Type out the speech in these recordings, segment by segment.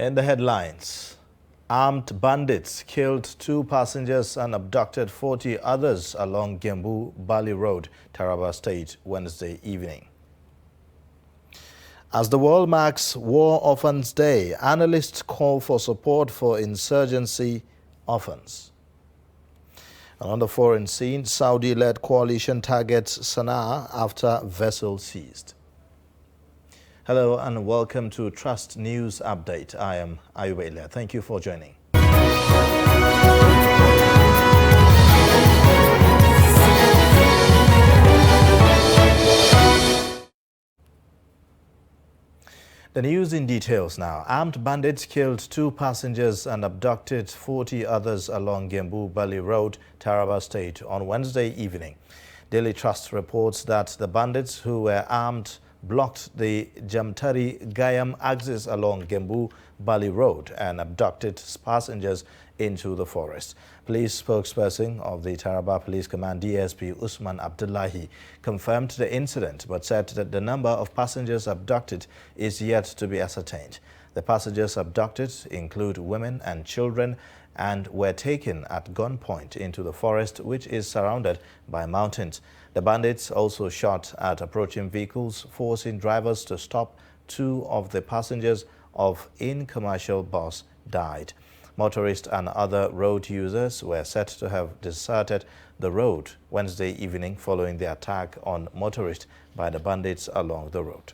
In the headlines, armed bandits killed 2 passengers and abducted 40 others along Gembu Bali Road, Taraba State, Wednesday evening. As the world marks War Orphans Day, analysts call for support for insurgency orphans. And on the foreign scene, Saudi-led coalition targets Sana'a after vessel seized. Hello and welcome to Trust News Update. I am Ayuba Ilya. Thank you for joining. The news in details now. Armed bandits killed 2 passengers and abducted 40 others along Gembu Bali Road, Taraba State on Wednesday evening. Daily Trust reports that the bandits who were armed blocked the Jamtari Gayam axis along Gembu Bali Road and abducted passengers into the forest. Police spokesperson of the Taraba Police Command DSP Usman Abdullahi confirmed the incident but said that the number of passengers abducted is yet to be ascertained. The passengers abducted include women and children and were taken at gunpoint into the forest, which is surrounded by mountains. The bandits also shot at approaching vehicles, forcing drivers to stop. 2 of the passengers of in-commercial bus died. Motorists and other road users were said to have deserted the road Wednesday evening following the attack on motorists by the bandits along the road.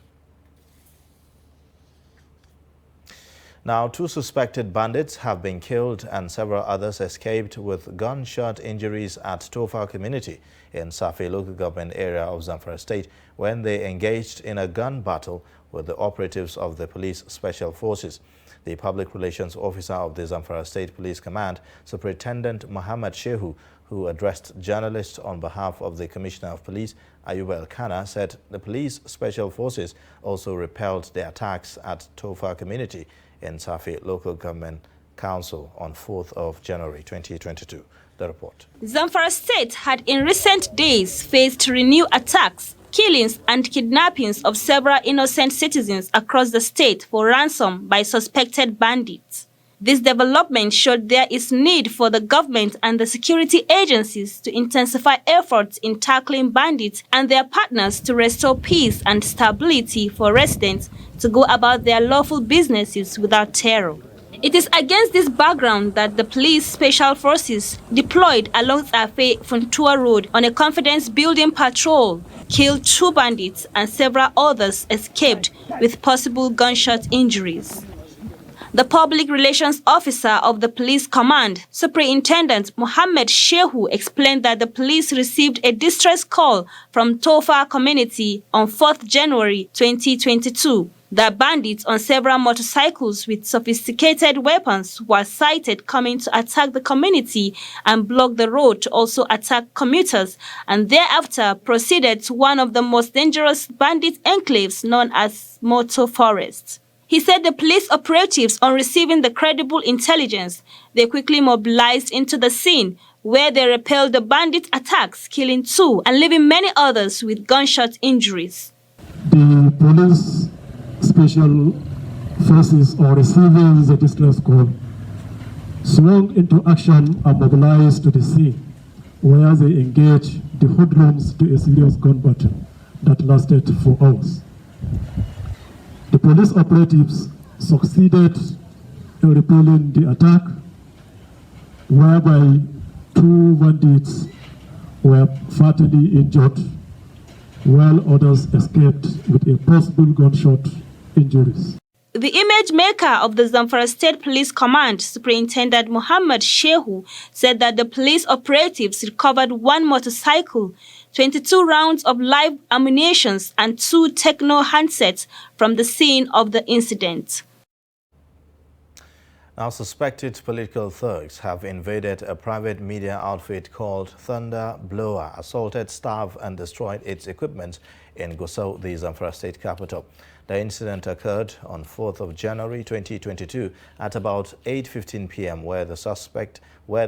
Now, 2 suspected bandits have been killed and several others escaped with gunshot injuries at Tofa community in Safi local government area of Zamfara State when they engaged in a gun battle with the operatives of the police special forces. The public relations officer of the Zamfara State Police Command, Superintendent Muhammad Shehu, who addressed journalists on behalf of the Commissioner of Police, Ayuba Elkanah, said the police special forces also repelled the attacks at Tofa community in Safi Local Government Council on 4th of January 2022. The report. Zamfara State had in recent days faced renewed attacks, killings and kidnappings of several innocent citizens across the state for ransom by suspected bandits. This development showed there is need for the government and the security agencies to intensify efforts in tackling bandits and their partners to restore peace and stability for residents to go about their lawful businesses without terror. It is against this background that the police special forces deployed along Afe Funtua Road on a confidence-building patrol killed 2 bandits and several others escaped with possible gunshot injuries. The public relations officer of the police command, Superintendent Muhammad Shehu, explained that the police received a distress call from Tofa community on 4th January 2022. The bandits on several motorcycles with sophisticated weapons were sighted coming to attack the community and block the road to also attack commuters, and thereafter proceeded to one of the most dangerous bandit enclaves known as Moto Forest. He said the police operatives, on receiving the credible intelligence, they quickly mobilized into the scene where they repelled the bandit attacks, killing 2 and leaving many others with gunshot injuries. The police special forces, on receiving the distress call, swung into action and mobilized to the scene, where they engaged the hoodlums to a serious gun battle that lasted for hours. The police operatives succeeded in repelling the attack, whereby 2 bandits were fatally injured, while others escaped with a possible gunshot injuries. The image maker of the Zamfara State Police Command, Superintendent Muhammad Shehu, said that the police operatives recovered 1 motorcycle, 22 rounds of live ammunition and 2 techno handsets from the scene of the incident. Now, suspected political thugs have invaded a private media outfit called Thunder Blower, assaulted staff and destroyed its equipment in Gusau, the Zamfara State capital. The incident occurred on 4th of January 2022 at about 8:15 p.m. where the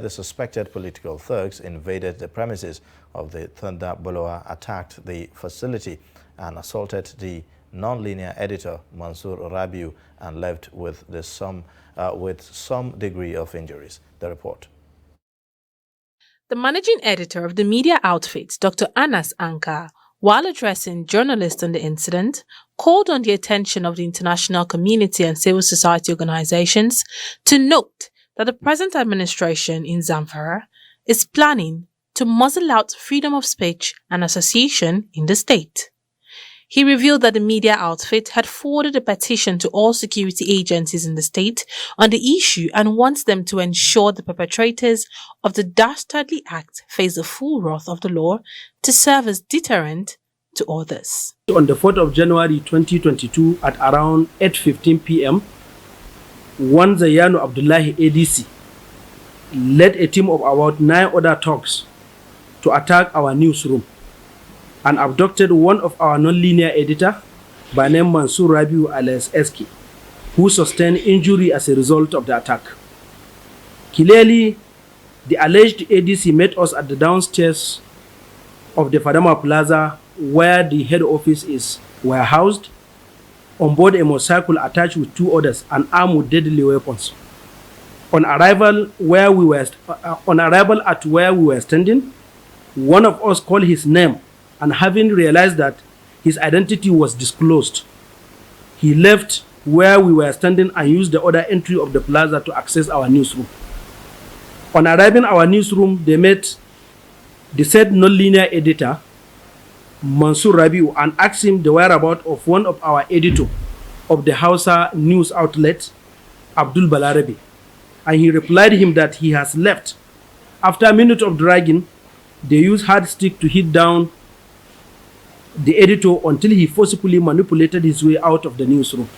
suspected political thugs invaded the premises of the Thunder Blower, attacked the facility and assaulted the non-linear editor Mansour Rabiu and left with some degree of injuries. The report. The managing editor of the media outfit, Dr. Anas Anka, while addressing journalists on the incident, called on the attention of the international community and civil society organizations to note that the present administration in Zamfara is planning to muzzle out freedom of speech and association in the state. He revealed that the media outfit had forwarded a petition to all security agencies in the state on the issue and wants them to ensure the perpetrators of the dastardly act face the full wrath of the law to serve as deterrent to others. On the 4th of January 2022 at around 8:15 p.m., one Zayano Abdullahi ADC led a team of about 9 other thugs to attack our newsroom and abducted one of our non-linear editor by name Mansour Rabiu alias SK, who sustained injury as a result of the attack. Clearly, the alleged ADC met us at the downstairs of the Fadama Plaza where the head office is warehoused on board a motorcycle attached with 2 others and armed with deadly weapons. On arrival at where we were standing, one of us called his name, and having realized that his identity was disclosed, he left where we were standing and used the other entry of the plaza to access our newsroom. On arriving at our newsroom, they met the said non-linear editor, Mansour Rabiu, and asked him the whereabouts of one of our editor of the Hausa news outlet, Abdul Balarabi. And he replied him that he has left. After a minute of dragging, they used hard stick to hit down the editor until he forcibly manipulated his way out of the newsroom.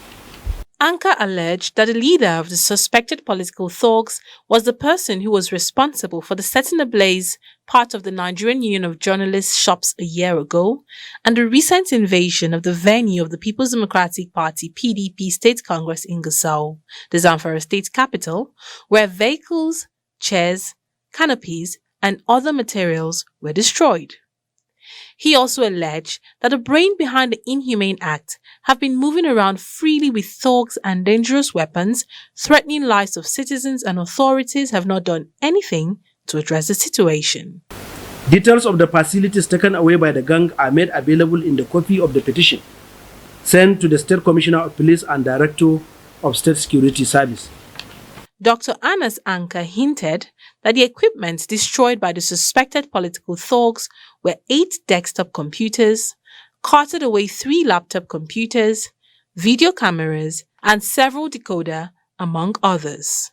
Anka alleged that the leader of the suspected political thugs was the person who was responsible for the setting ablaze part of the Nigerian Union of Journalists shops a year ago and the recent invasion of the venue of the People's Democratic Party PDP State Congress in Gusau, the Zamfara state capital, where vehicles, chairs, canopies, and other materials were destroyed. He also alleged that the brain behind the inhumane act have been moving around freely with thugs and dangerous weapons, threatening lives of citizens, and authorities have not done anything to address the situation. Details of the facilities taken away by the gang are made available in the copy of the petition sent to the State Commissioner of Police and Director of State Security Service. Dr. Anas Anka hinted that the equipment destroyed by the suspected political thugs were 8 desktop computers, carted away 3 laptop computers, video cameras, and several decoder, among others.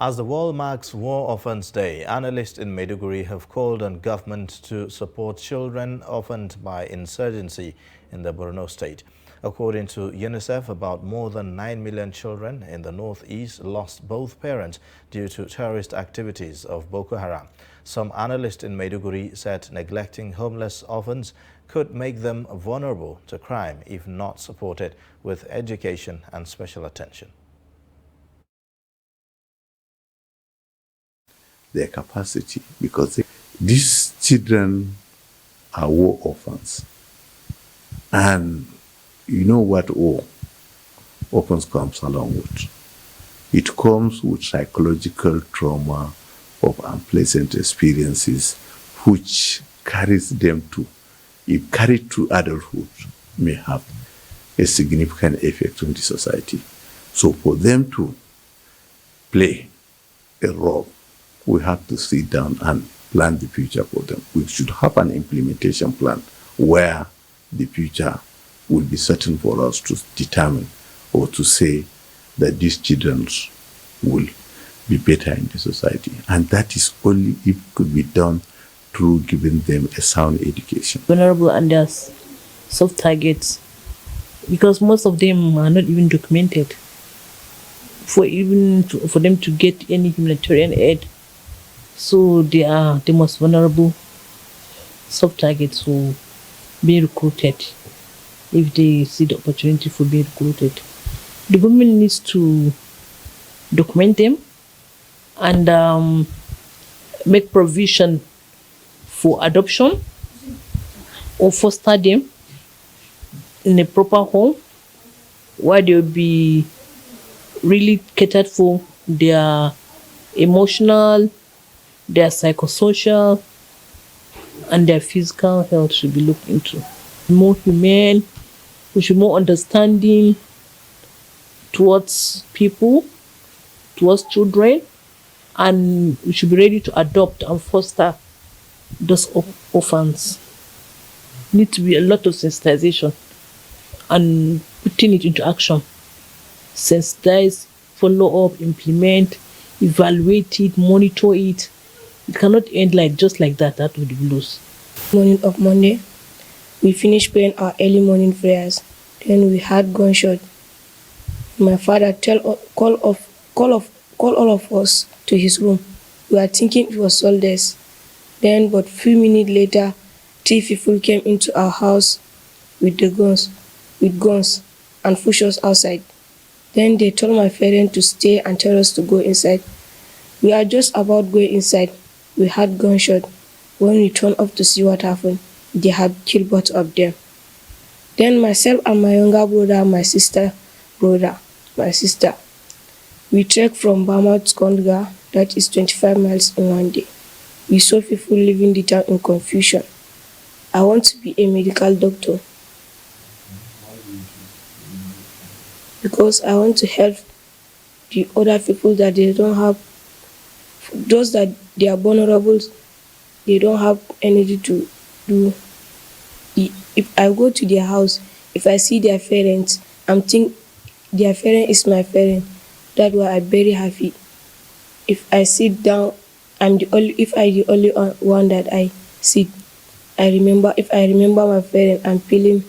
As the world marks War Orphans Day, analysts in Maiduguri have called on government to support children orphaned by insurgency in the Borno state. According to UNICEF, about more than 9 million children in the northeast lost both parents due to terrorist activities of Boko Haram. Some analysts in Maiduguri said neglecting homeless orphans could make them vulnerable to crime if not supported with education and special attention. Their capacity, because these children are war orphans. And you know what war orphans comes along with. It comes with psychological trauma of unpleasant experiences which carries them to, if carried to adulthood, may have a significant effect on the society. So for them to play a role, we have to sit down and plan the future for them. We should have an implementation plan where the future will be certain for us to determine or to say that these children will be better in the society. And that is only if it could be done through giving them a sound education. Vulnerable and there's soft targets, because most of them are not even documented. For them to get any humanitarian aid, so they are the most vulnerable soft targets who be recruited if they see the opportunity for being recruited. The government needs to document them and make provision for adoption or foster them in a proper home where they'll be really catered for their emotional, their psychosocial, and their physical health should be looked into. More humane, we should be more understanding towards people, towards children, and we should be ready to adopt and foster those orphans. Need to be a lot of sensitization and putting it into action. Sensitize, follow up, implement, evaluate it, monitor it. It cannot end just like that with the blues. Morning of Monday, we finished praying our early morning prayers. Then we had gunshot. My father call all of us to his room. We were thinking it was soldiers. Then, but few minutes later, 3 people came into our house with guns, and pushed us outside. Then they told my parents to stay and tell us to go inside. We are just about going inside. We had gunshot. When we turned up to see what happened, they had killed both of them. Then myself and my younger brother, my sister, we trekked from Bama to Kondga, that is 25 miles in one day. We saw people leaving the town in confusion. I want to be a medical doctor because I want to help the other people that they don't have, those that they are vulnerable, they don't have energy to do. If I go to their house, if I see their parents, I'm think their parent is my parent. That's why I'm very happy. If I sit down, if I'm the only one that I sit, if I remember my parent, I'm feeling.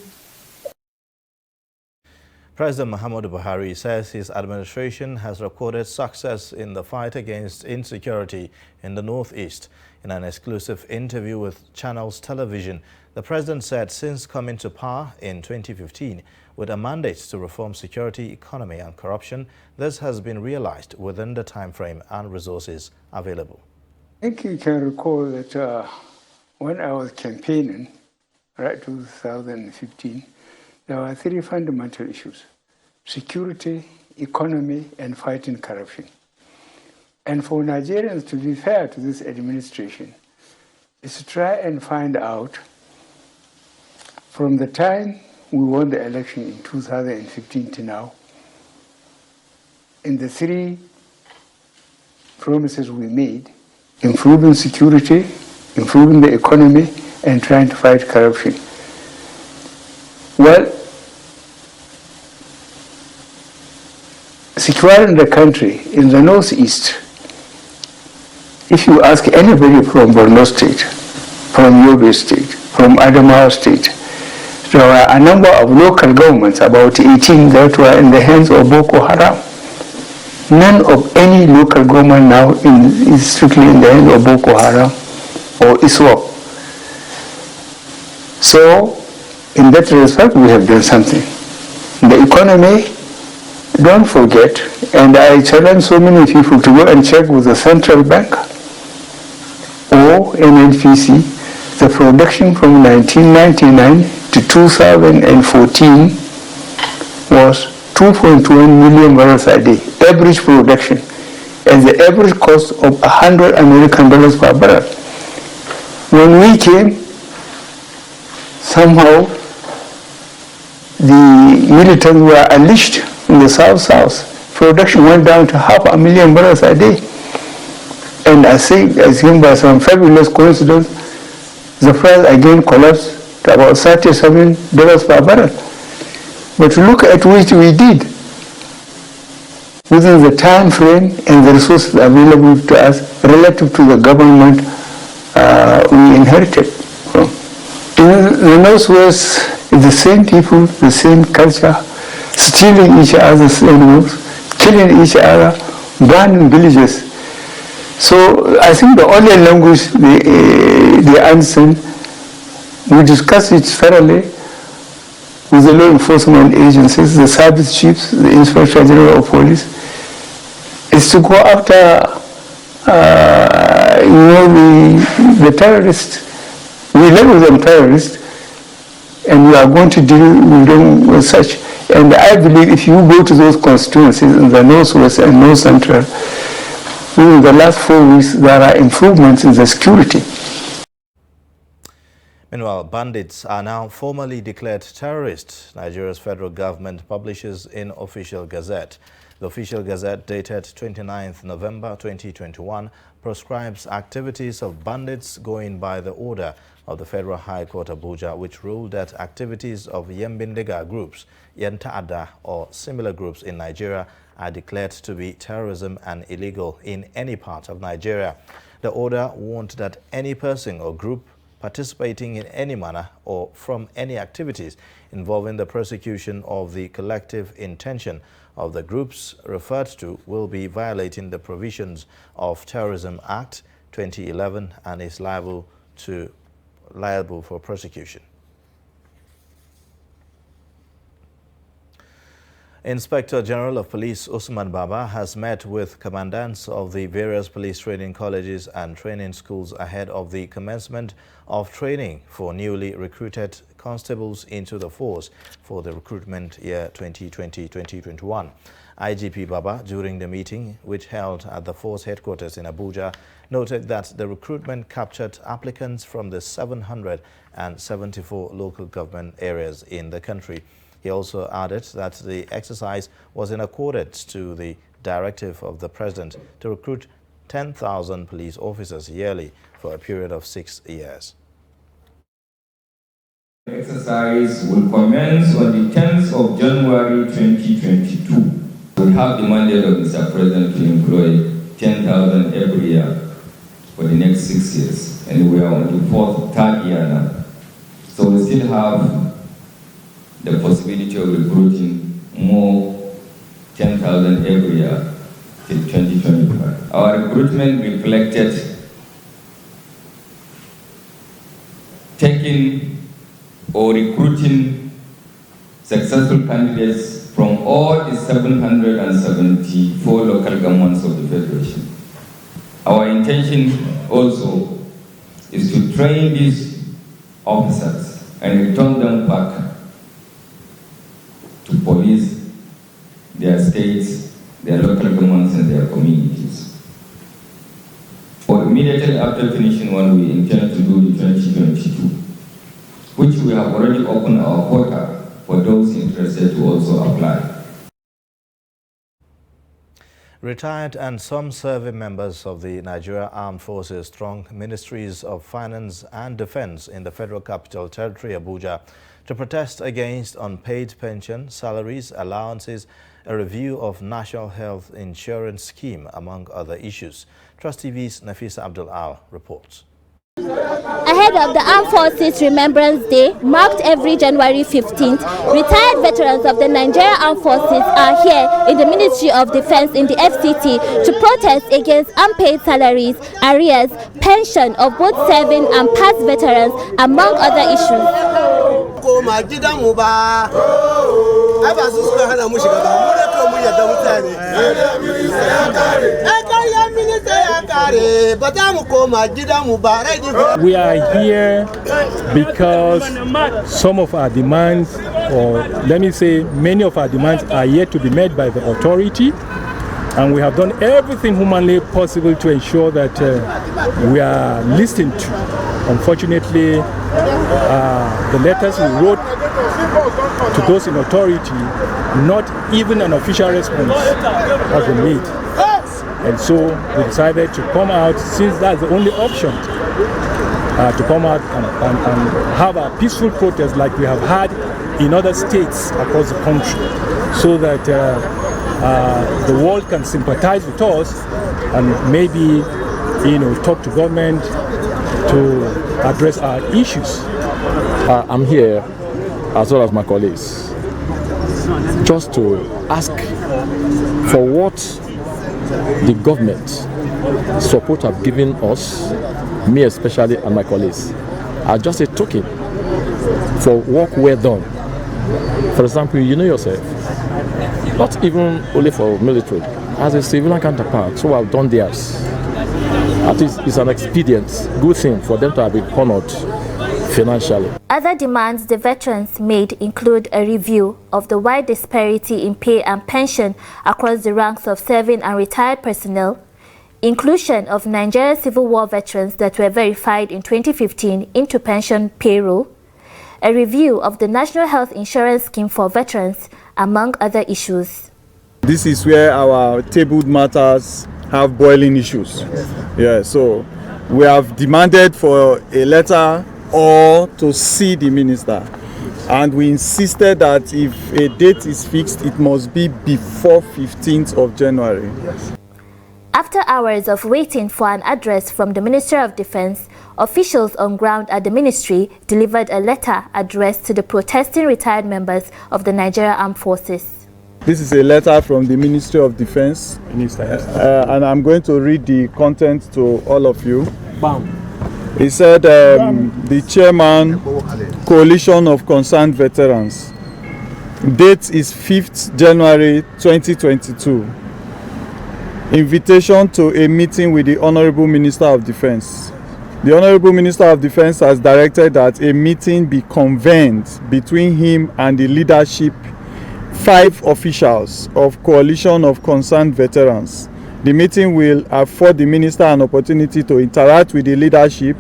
President Muhammadu Buhari says his administration has recorded success in the fight against insecurity in the Northeast. In an exclusive interview with Channels Television, the president said since coming to power in 2015 with a mandate to reform security, economy and corruption, this has been realized within the time frame and resources available. I think you can recall that when I was campaigning, right 2015, there were 3 fundamental issues: security, economy, and fighting corruption. And for Nigerians to be fair to this administration is to try and find out from the time we won the election in 2015 to now, in the 3 promises we made: improving security, improving the economy, and trying to fight corruption. Well, securing the country in the Northeast, if you ask anybody from Borno State, from Yobe State, from Adamawa State, there were a number of local governments, about 18, that were in the hands of Boko Haram. None of any local government now is strictly in the hands of Boko Haram or ISWAP. So, in that respect, we have done something. The economy, don't forget, and I challenge so many people to go and check with the central bank or NNPC, the production from 1999 to 2014 was 2.1 million barrels a day, average production, and the average cost of $100 American per barrel. When we came, somehow the militants were unleashed in the south. Production went down to 500,000 barrels a day. And I think, as seen by some fabulous coincidence, the price again collapsed to about $37 per barrel. But look at what we did within the time frame and the resources available to us relative to the government we inherited from. In the Northwest, the same people, the same culture, stealing each other's animals, killing each other, burning villages. So I think the only language they understand, we discuss it thoroughly with the law enforcement agencies, the service chiefs, the Inspector General of Police, is to go after the terrorists. We label them terrorists and we are going to deal with them with such. And I believe if you go to those constituencies in the northwest and north central, within the last 4 weeks, there are improvements in the security. Meanwhile, bandits are now formally declared terrorists, Nigeria's federal government publishes in Official Gazette. The Official Gazette, dated 29th November 2021, proscribes activities of bandits going by the order of the Federal High Court Abuja, which ruled that activities of Yembindega groups, Yenta'ada or similar groups in Nigeria are declared to be terrorism and illegal in any part of Nigeria. The order warned that any person or group participating in any manner or from any activities involving the prosecution of the collective intention of the groups referred to will be violating the provisions of Terrorism Act 2011 and is liable for prosecution. Inspector General of Police Usman Baba has met with commandants of the various police training colleges and training schools ahead of the commencement of training for newly recruited constables into the force for the recruitment year 2020-2021. IGP Baba, during the meeting, which held at the force headquarters in Abuja, noted that the recruitment captured applicants from the 774 local government areas in the country. He also added that the exercise was in accordance to the directive of the President to recruit 10,000 police officers yearly for a period of 6 years. The exercise will commence on the 10th of January 2022. We have the mandate of Mr. President to employ 10,000 every year for the next 6 years, and we are on the third year now. So we still have the possibility of recruiting more 10,000 every year till 2025. Our recruitment reflected taking or recruiting successful candidates from all the 774 local governments of the Federation. Our intention also is to train these officers and return them back to police their states, their local governments, and their communities. Or immediately after finishing one, we intend to do the 2022, which we have already opened our portal for those interested to also apply. Retired and some serving members of the Nigeria Armed Forces throng Ministries of Finance and Defense in the Federal Capital Territory, Abuja, to protest against unpaid pension, salaries, allowances, a review of National Health Insurance Scheme, among other issues. Trust TV's Nafisa Abdul-Al reports. Ahead of the Armed Forces Remembrance Day, marked every January 15th, retired veterans of the Nigeria Armed Forces are here in the Ministry of Defense in the FCT to protest against unpaid salaries, arrears, pension of both serving and past veterans, among other issues. We are here because some of our demands, or let me say many of our demands, are yet to be met by the authority, and we have done everything humanly possible to ensure that we are listened to. Unfortunately, the letters we wrote to those in authority, not even an official response has been made. And so we decided to come out, since that's the only option, to come out and have a peaceful protest like we have had in other states across the country, so that the world can sympathize with us and maybe, talk to government to address our issues. I'm here, as well as my colleagues, just to ask for what the government support have given us, me especially and my colleagues, are just a token for work well done. For example, you know yourself, not even only for military, as a civilian counterpart, so I've done theirs. At least it's an expedient, good thing for them to have been honored financially. Other demands the veterans made include a review of the wide disparity in pay and pension across the ranks of serving and retired personnel, inclusion of Nigeria Civil War veterans that were verified in 2015 into pension payroll, a review of the National Health Insurance Scheme for veterans, among other issues. This is where our tabled matters have boiling issues. Yeah, so we have demanded for a letter or to see the minister, and we insisted that if a date is fixed, it must be before 15th of January. After hours of waiting for an address from the Ministry of Defense, officials on ground at the ministry delivered a letter addressed to the protesting retired members of the Nigeria Armed Forces. This is a letter from the Ministry of Defense, and I'm going to read the content to all of you. He said, the chairman, Coalition of Concerned Veterans. Date is 5th January 2022. Invitation to a meeting with the Honorable Minister of Defense. The Honorable Minister of Defense has directed that a meeting be convened between him and the leadership, 5 officials of Coalition of Concerned Veterans. The meeting will afford the minister an opportunity to interact with the leadership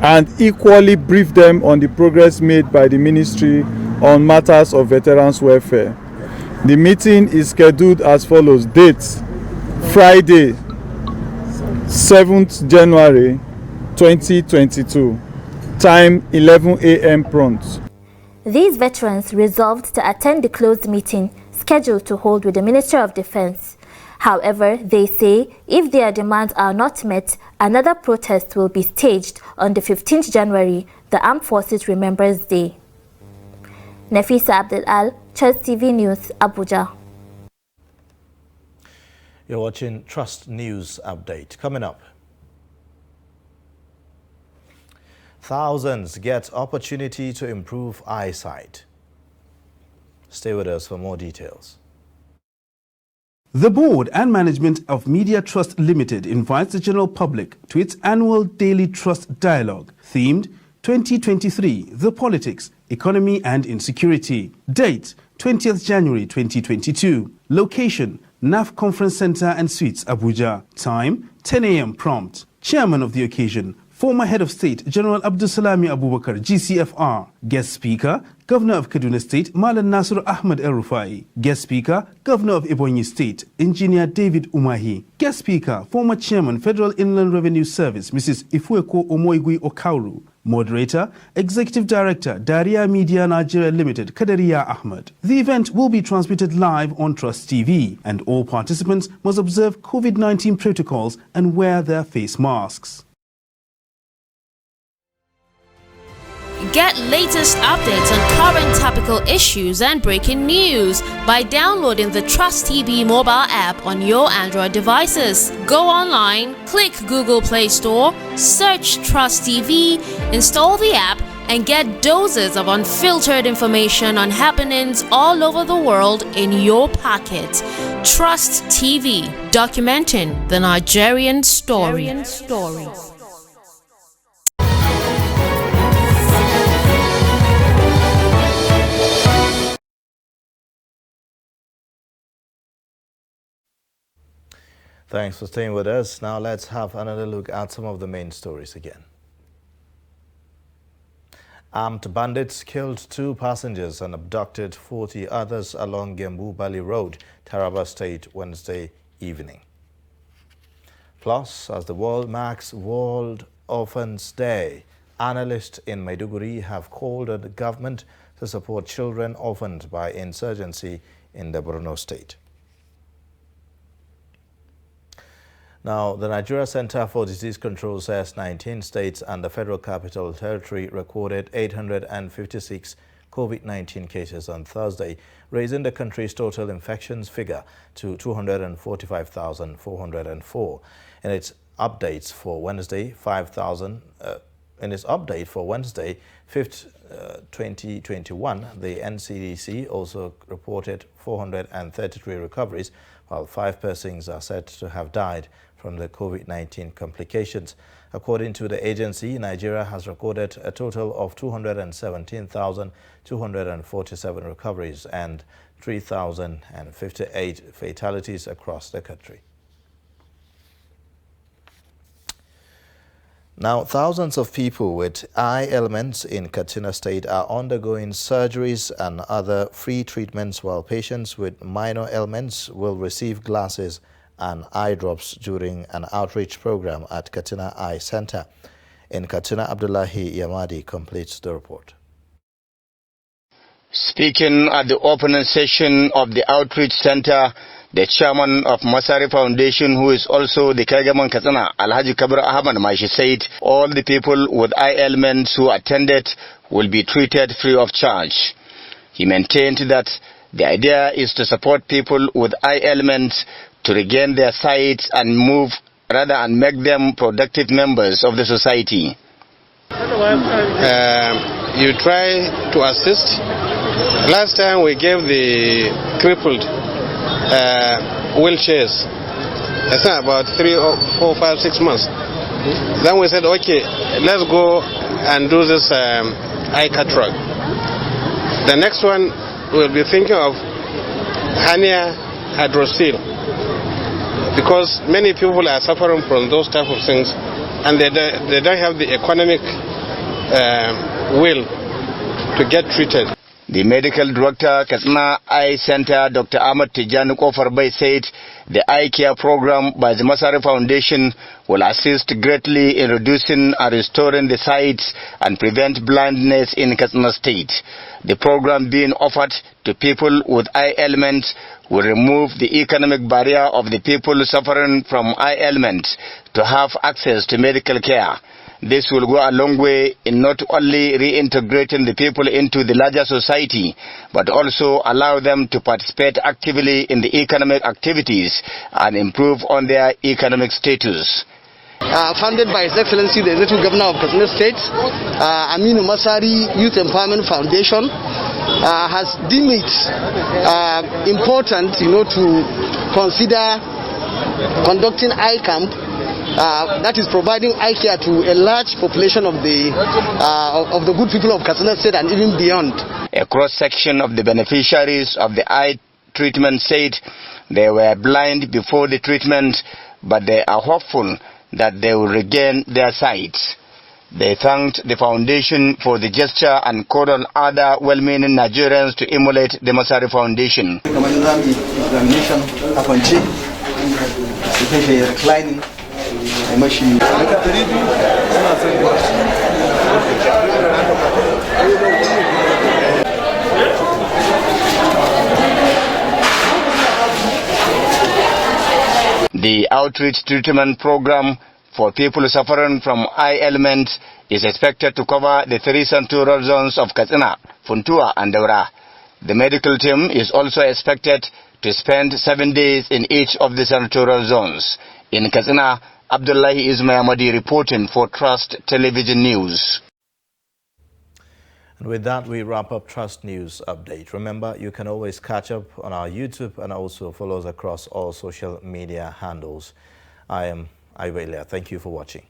and equally brief them on the progress made by the ministry on matters of veterans welfare. The meeting is scheduled as follows. Date, Friday, 7th January 2022. Time, 11 a.m. prompt. These veterans resolved to attend the closed meeting scheduled to hold with the Ministry of Defense. However, they say if their demands are not met, another protest will be staged on the 15th January, the Armed Forces Remembrance Day. Nafisa Abdel-Al, Trust TV News, Abuja. You're watching Trust News Update. Coming up, thousands get opportunity to improve eyesight. Stay with us for more details. The board and management of Media Trust Limited invites the general public to its annual Daily Trust Dialogue, themed 2023, The Politics, Economy and Insecurity. Date, 20th January 2022. Location, NAF Conference Center and Suites, Abuja. Time, 10 a.m. prompt. Chairman of the occasion, former Head of State General Abdulsalami Abubakar, GCFR. Guest Speaker, Governor of Kaduna State Malam Nasir Ahmed El-Rufai. Guest Speaker, Governor of Ebonyi State Engineer David Umahi. Guest Speaker, former Chairman Federal Inland Revenue Service Mrs. Ifueko Omoigui Okauru. Moderator, Executive Director Daria Media Nigeria Limited Kadaria Ahmed. The event will be transmitted live on Trust TV, and all participants must observe COVID-19 protocols and wear their face masks. Get latest updates on current topical issues and breaking news by downloading the Trust TV mobile app on your Android devices. Go online, click Google Play Store, search Trust TV, install the app, and get doses of unfiltered information on happenings all over the world in your pocket. Trust TV, documenting the Nigerian story. Thanks for staying with us. Now let's have another look at some of the main stories again. Armed bandits killed 2 passengers and abducted 40 others along Gembu Bali Road, Taraba State, Wednesday evening. Plus, as the world marks World Orphans Day, analysts in Maiduguri have called on the government to support children orphaned by insurgency in the Borno State. Now, the Nigeria Center for Disease Control says 19 states and the Federal Capital Territory recorded 856 COVID-19 cases on Thursday, raising the country's total infections figure to 245,404. In its updates for Wednesday, 5th 2021, the NCDC also reported 433 recoveries, while 5 persons are said to have died from the COVID-19 complications. According to the agency, Nigeria has recorded a total of 217,247 recoveries and 3,058 fatalities across the country. Now, thousands of people with eye ailments in Katsina State are undergoing surgeries and other free treatments, while patients with minor ailments will receive glasses and eye drops during an outreach program at Katsina Eye Center. In Katsina, Abdullahi Yamadi completes the report. Speaking at the opening session of the outreach center, the chairman of Masari Foundation, who is also the Kagaman Katsina, Alhaji Kabir Ahmad Mashi, said all the people with eye ailments who attended will be treated free of charge. He maintained that the idea is to support people with eye ailments to regain their sight and make them productive members of the society. You try to assist. Last time we gave the crippled wheelchairs. I think about 3 or 4, 5, 6 months. Then we said, okay, let's go and do this eye cataract. The next one we'll be thinking of hernia hydrocele, because many people are suffering from those type of things, and they don't have the economic will to get treated. The medical director, Katsina Eye Center, Dr. Ahmad Tijani Kofarbai, said the eye care program by the Masari Foundation will assist greatly in reducing and restoring the sight and prevent blindness in Katsina State. The program being offered to people with eye ailments will remove the economic barrier of the people suffering from eye ailments to have access to medical care. This will go a long way in not only reintegrating the people into the larger society, but also allow them to participate actively in the economic activities and improve on their economic status. Founded by His Excellency the Executive Governor of Katsina State, Aminu Masari Youth Empowerment Foundation has deemed it important, to consider conducting eye camp. That is providing eye care to a large population of the good people of Katsina State and even beyond. A cross-section of the beneficiaries of the eye treatment said they were blind before the treatment, but they are hopeful that they will regain their sight. They thanked the foundation for the gesture and called on other well-meaning Nigerians to emulate the Masari Foundation. The outreach treatment program for people suffering from eye ailments is expected to cover the 3 senatorial zones of Katsina, Funtua and Daura. The medical team is also expected to spend 7 days in each of the senatorial zones. In Katsina, Abdullahi Ismail reporting for Trust Television News. And with that, we wrap up Trust News Update. Remember, you can always catch up on our YouTube and also follow us across all social media handles. I am Iwelia. Thank you for watching.